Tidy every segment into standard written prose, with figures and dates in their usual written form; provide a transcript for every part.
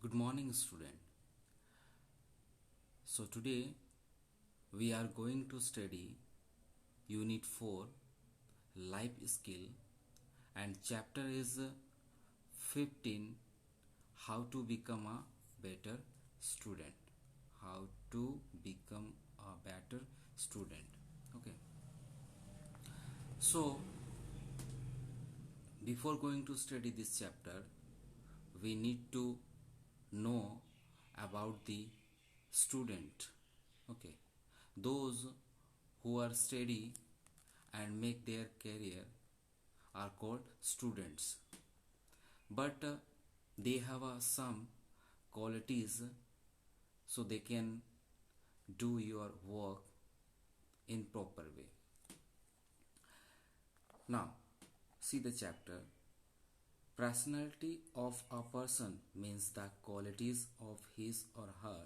Good morning, student. So today we are going to study Unit 4 Life Skill, and chapter is 15, How to become a better student. How to become a better student. Okay. So before going to study this chapter, we need to know about the student. Okay, those who are steady and make their career are called students, but they have some qualities so they can do your work in proper way. Now see the chapter. Personality of a person means the qualities of his or her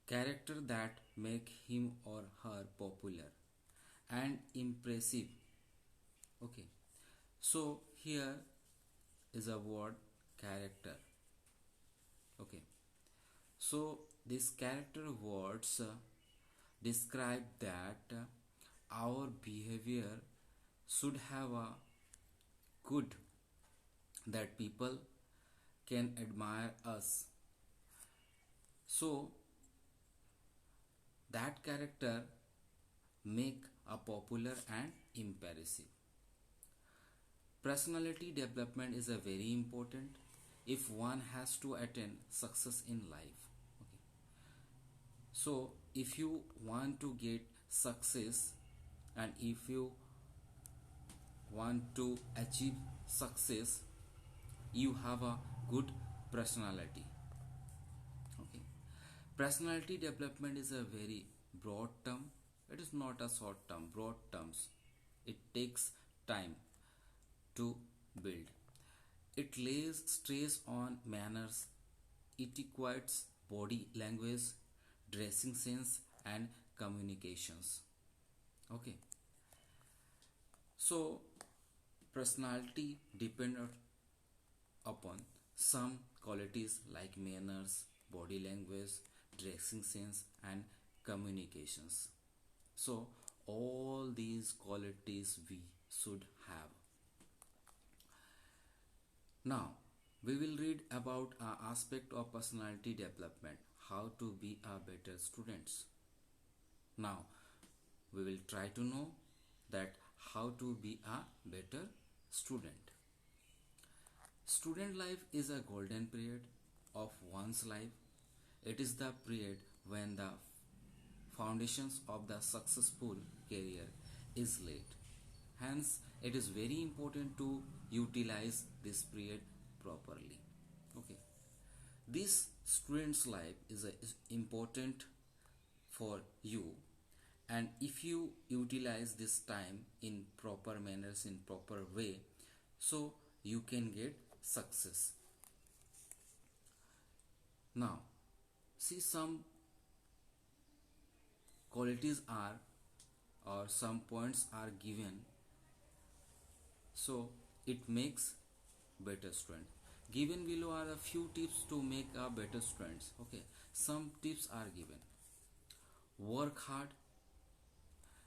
character that make him or her popular and impressive. Okay, so here is a word character. Okay, so these character words describe that our behavior should have a good, that people can admire us, so that character make a popular and impressive. Personality development is a very important if one has to attain success in life. Okay, so if you want to get success and if you want to achieve success, you have a good personality. Okay, personality development is a very broad term. It is not a short term, broad terms. It takes time to build. It lays stress on manners, etiquettes, body language, dressing sense, and communications. Okay, so personality depends upon some qualities like manners, body language, dressing sense, and communications. So all these qualities we should have. Now we will read about an aspect of personality development, how to be a better students. Now we will try to know that how to be a better student. Student life is a golden period of one's life. It is the period when the foundations of the successful career is laid. Hence, it is very important to utilize this period properly. Okay, this student's life is important for you, and if you utilize this time in proper manners, in proper way, so you can get success. Now see, some qualities are, or some points are given, so it makes better student. Given below are a few tips to make a better students. Okay, some tips are given. Work hard.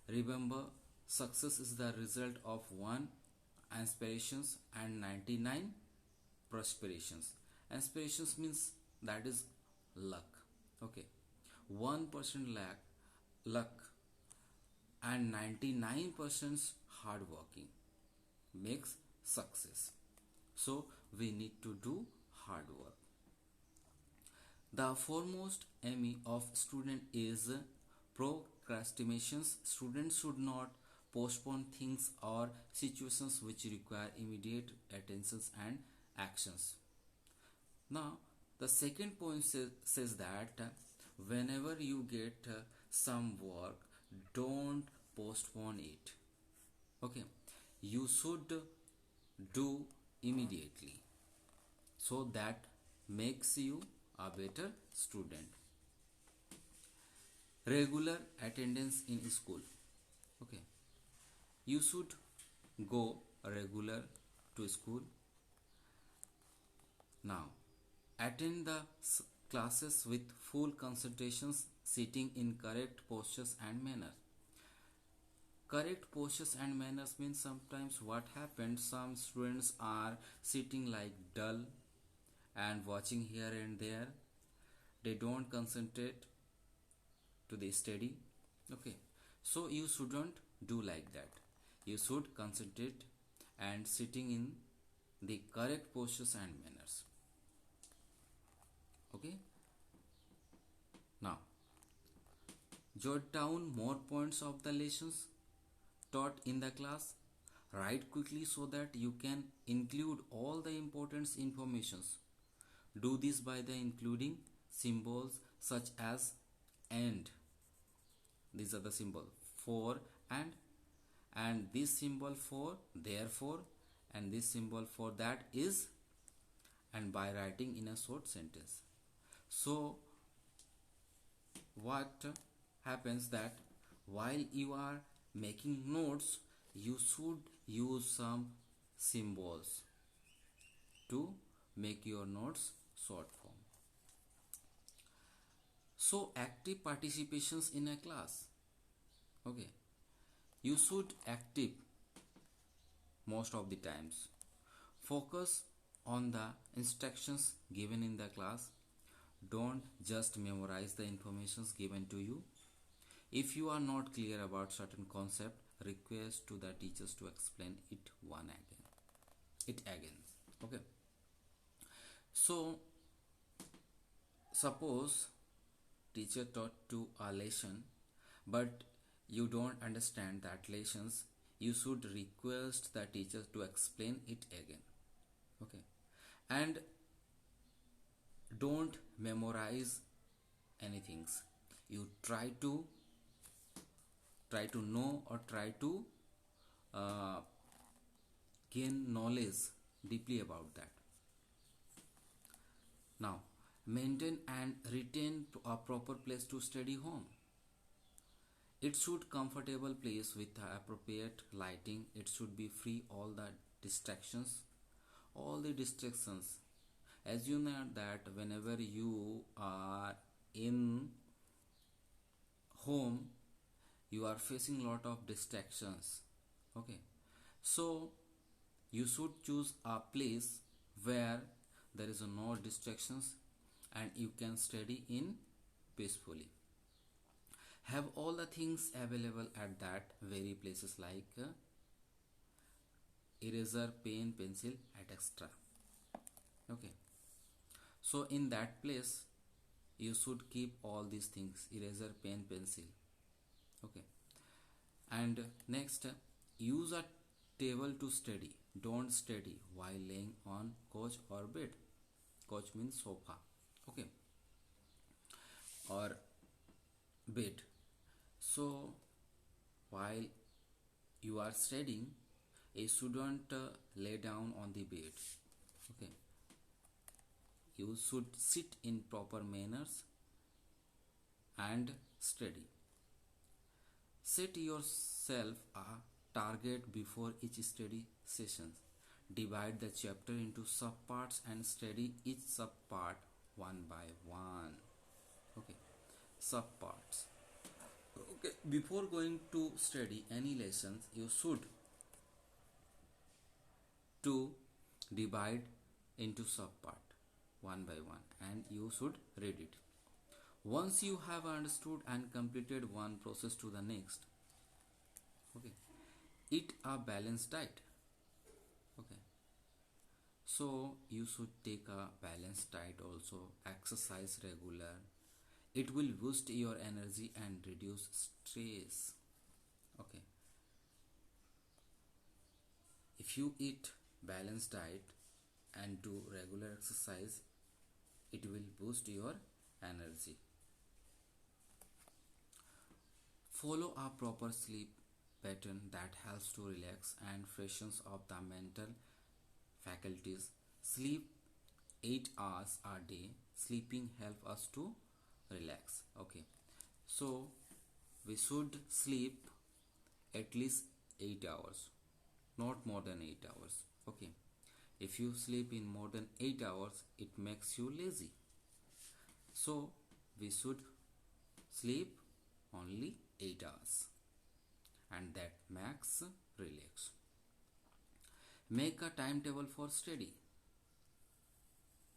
Remember, success is the result of one aspirations and 99 perspirations. Aspirations means that is luck. Okay, 1% luck and 99% hard working makes success. So we need to do hard work. The foremost enemy of student is procrastinations. Students should not postpone things or situations which require immediate attentions and actions. Now the second point says that whenever you get some work, don't postpone it. Okay, you should do immediately, so that makes you a better student. Regular attendance in school. Okay, you should go regular to school. Now Attend the classes with full concentrations, sitting in correct postures and manner. Correct postures and manners means sometimes what happens, some students are sitting like dull and watching here and there. They don't concentrate to the study. Okay, so you shouldn't do like that. You should concentrate and sitting in the correct postures and manners. Okay, now jot down more points of the lessons taught in the class. Write quickly so that you can include all the important informations. Do this by the including symbols such as and. These are the symbol for and this symbol for therefore, and this symbol for that is, and by writing in a short sentence. So what happens that while you are making notes, you should use some symbols to make your notes short form. So active participations in a class. Okay, you should active most of the times. Focus on the instructions given in the class. Don't just memorize the informations given to you. If you are not clear about certain concept, request to the teachers to explain it again. Okay, so suppose teacher taught to a lesson, but you don't understand that lessons, you should request the teacher to explain it again. Okay, and don't memorize anything. You try to know or try to uh, gain knowledge deeply about that. Now, maintain and retain a proper place to study home. It should comfortable place with appropriate lighting. It should be free all the distractions. As you know that whenever you are in home, you are facing lot of distractions. Okay, so you should choose a place where there is no distractions and you can study in peacefully. Have all the things available at that very places like eraser, pen, pencil at extra. Okay, so in that place you should keep all these things: eraser, pen, pencil. Okay, and next, use a table to study. Don't study while laying on couch or bed. Couch means sofa. Okay, or bed. So while you are studying, a student lay down on the bed. Okay, you should sit in proper manners and study. Set yourself a target before each study session. Divide the chapter into subparts and study each subpart one by one. Okay, subparts. Okay, before going to study any lessons, you should to divide into subpart one by one, and you should read it. Once you have understood and completed one process to the next. Okay, eat a balanced diet. Okay, so you should take a balanced diet also. Exercise regular. It will boost your energy and reduce stress. Okay, if you eat balanced diet and do regular exercise, it will boost your energy. Follow a proper sleep pattern that helps to relax and freshens up the mental faculties. Sleep 8 hours a day. Sleeping help us to relax. Okay, so we should sleep at least 8 hours, not more than 8 hours. Okay, If you sleep in more than 8 hours, it makes you lazy. So we should sleep only 8 hours, and that makes relax. Make a timetable for study.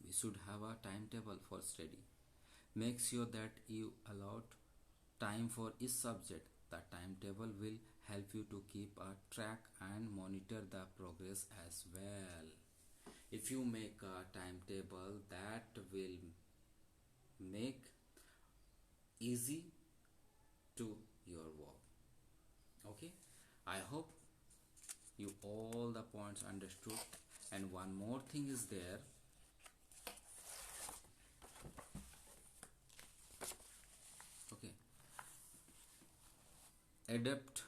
We should have a timetable for study. Make sure that you allot time for each subject. The timetable will help you to keep a track and monitor the progress as well. If you make a timetable, that will make easy to your work. Okay, I hope you all the points understood. And one more thing is there. Okay, adapt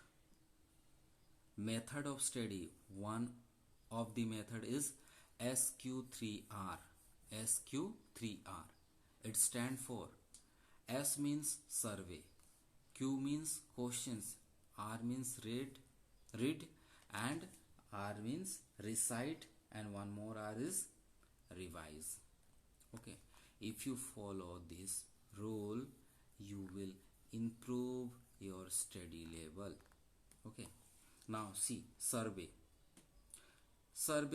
method of study. One of the method is SQ3R. SQ3R. It stands for S means survey, Q means questions, R means read, and R means recite, and one more R is revise. Okay, if you follow this rule, you will improve your study level. Okay, now see, survey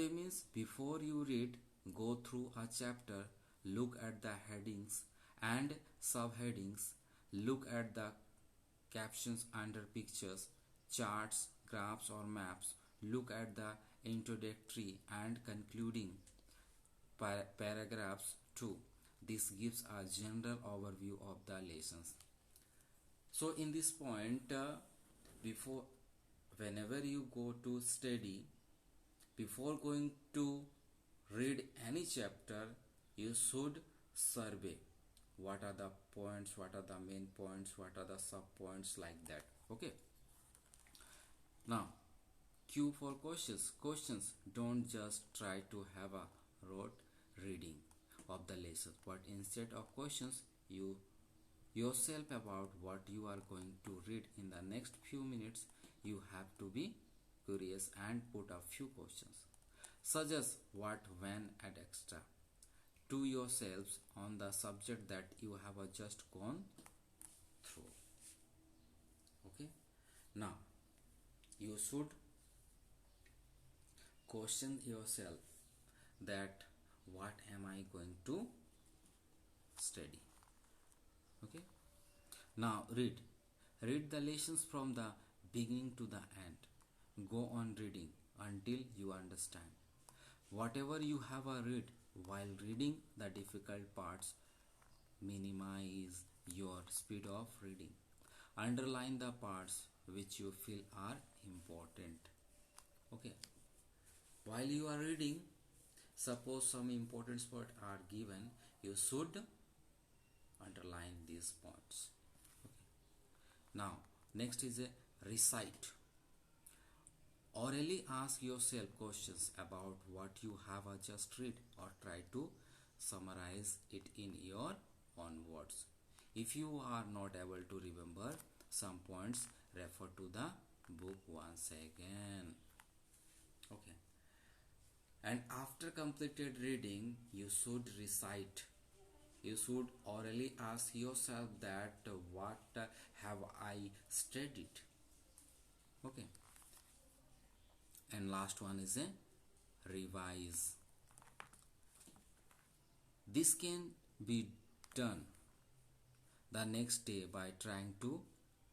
means before you read, go through a chapter, look at the headings and subheadings, look at the captions under pictures, charts, graphs or maps, look at the introductory and concluding paragraphs too. This gives a general overview of the lessons. So in this point, before whenever you go to study, before going to read any chapter, you should survey what are the points, what are the main points, what are the sub points, like that. Okay, now Q for questions. Don't just try to have a rote reading of the lesson, but instead of questions, you yourself about what you are going to read in the next few minutes. You have to be curious and put a few questions. Suggest what, when, and extra to yourselves on the subject that you have just gone through. Okay, now you should question yourself that what am I going to study. Okay, now read the lessons from the beginning to the end. Go on reading until you understand whatever you have read. While reading the difficult parts, minimize your speed of reading. Underline the parts which you feel are important. Okay, while you are reading, suppose some important spots are given, you should underline these points. Okay. Now next is a recite. Orally ask yourself questions about what you have just read, or try to summarize it in your own words. If you are not able to remember some points, refer to the book once again. Okay, and after completed reading, you should recite. You should orally ask yourself that what have I studied. Okay, and last one is a revise. This can be done the next day by trying to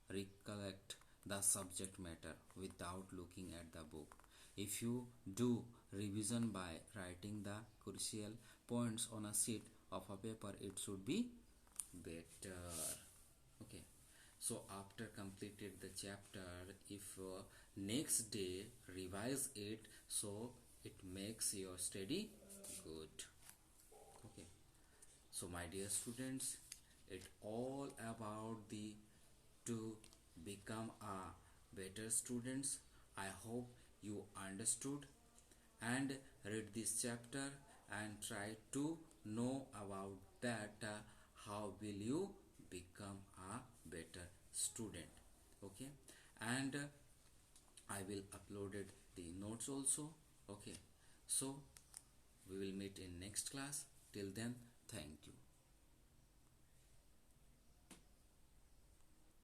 recollect the subject matter without looking at the book. If you do revision by writing the crucial points on a sheet of a paper, it should be better. Okay, so after completed the chapter, if next day revise it, so it makes your study good. Okay, so my dear students, it all about the to become a better students. I hope you understood and read this chapter and try to know about that how will you become a better student. Okay, and I will uploaded the notes also. Okay, so We will meet in next class. Till then, thank you.